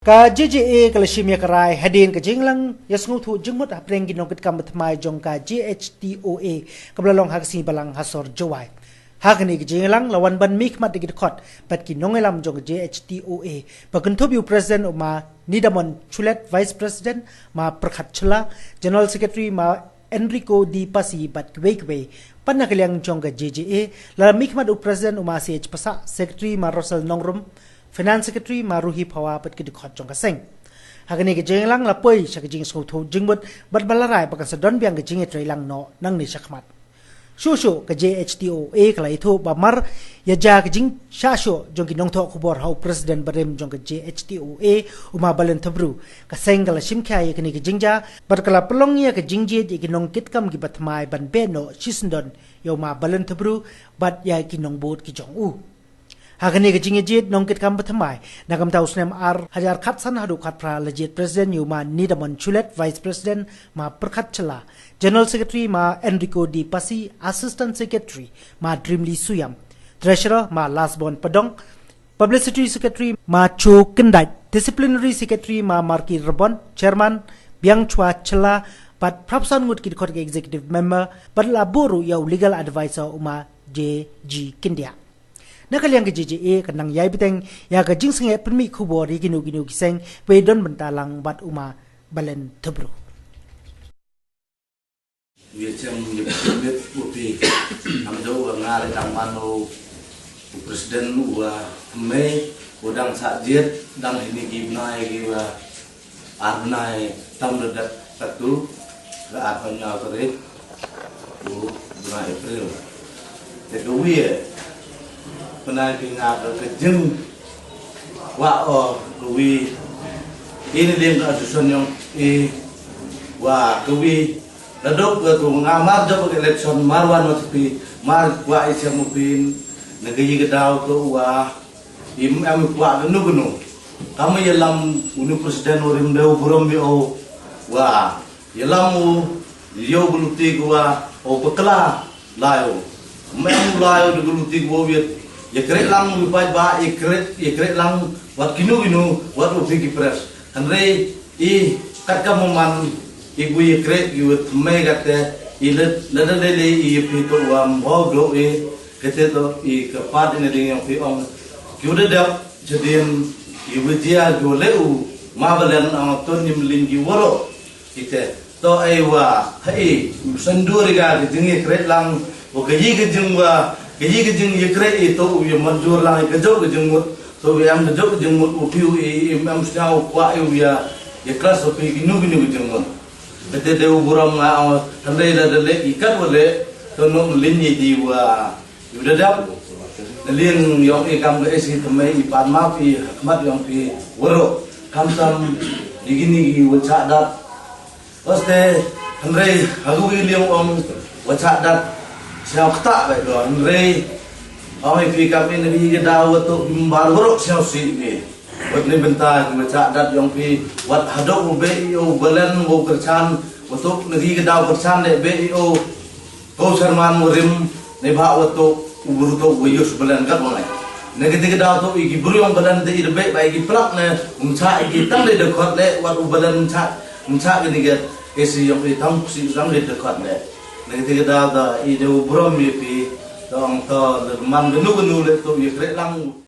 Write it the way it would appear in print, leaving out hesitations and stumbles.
Ka JJA kalashim yakarai hadin ka jinglang yasngu thu jingmut apreng ginong kit kam thmai jong ka JHTOA kablalong haksi balang hasor jawai hagni ka jinglang lawan ban mik mat digit khot pat ki nongelam jong JHTOA pakunthub yu president ma Nidamon Chulet vice president ma Prakhat Chla general secretary ma Enrico Di Pasi bat kwekwe panakaliang jong ka JJA la mik mat u president ma CH Pasa secretary ma Rosal Nongrum Finance Secretary Maruhi Pawa pat kidi khot jong kaseng hagani ke jenglang lapoi sa jing so tho jingbut bat balarai pakan sa don biang ke jing trailang no nang ni sakmat shu ke JHTOA kala itu bamar ya ja ke jing shasho jong ki nong tho khubor hau president barem jong ke JHTOA uma balen thabru kaseng kala simkha ye kini ke jingja bat kala pelong ya ke jingje ki nong kit kam ki batmai ban be no shisndon yo ma balen thabru bat ya ki nong bot ki jong u Hagani ke jingejit nongkit kam bathamai nagam taus nem ar hajar khat san hadu khat pra legit president yuma Nidamon Chulet vice president ma Prakhat Chla general secretary ma Enrico Di Pasi assistant secretary ma Dreamly Suyam treasurer ma Lasbon Padong publicity secretary ma Cho Kendai disciplinary secretary ma Marki Rabon chairman Biang Chua Chla pat prapsan ngut kit khot executive member pat la boru yaw legal advisor uma JG Kindia Nakaliang ke JJA kanang yai biteng ya ka jingseng e permi khubo ri ginu kiseng pe don bentalang bat uma balen tebru Việt Nam nhập biết của phi nằm đâu ở Nga để làm mano president của Mỹ của đang sát giết đang hình như này cái art này tâm được đặt tu là art phần nhau tới của bulan April thì cái việc Penai pingat kejeng wa kuwi ini lim ka susun yang wa kuwi ladok ke tu ngamar job ke election marwan mati mar wa isya mupin negeri gedau ke wa im am wa genu kamu yelam unu presiden urim deu burom bio wa yelamu yo buluti wa o bekla layo mem layo de buluti go viet ya kret lang lupai ba ya kret lang wat kinu wat upi ki press andre I katka moman ibu ya kret yu me gate I le I pito wa mo glo kete to I kapat ne ding yang pi ong kyude da jadin ibu dia go leu ma balen ang ton nim lingi woro ite to ai wa hai sanduri ga jingi kret lang o gaji gejung wa Gaji kejeng yekre itu uya manjur lang kejo kejeng mut so uya am kejo kejeng mut upiu am snau kwa uya yekras upi ginu kejeng mut bete de uburam nga tandai da le ikat wale to no linyi di wa udah dap lin yong ikam ke esi temai ipan ma pi hikmat yong pi woro kamsam digini gi wacha dat oste tandai hagu gi liong om wacha dat Siapa tak baik doang, Ray. Kami fikir kami ni kita waktu baru siapa sih ni. Waktu ni bentar kita dat yang pi wat hadok BIO belen mau kerjaan waktu negeri kita kerjaan dek BIO kau serman murim ni bah waktu urutu wiyus belen kat mana. Negeri kita waktu igi beri yang belen dek baik baik igi pelak ne mencak igi tang dek dekat dek waktu belen mencak gini get esi yang pi tang si tang dek dekat dek. Negeri kita ada ide ubrom pi tong to man genu le to ye kret lang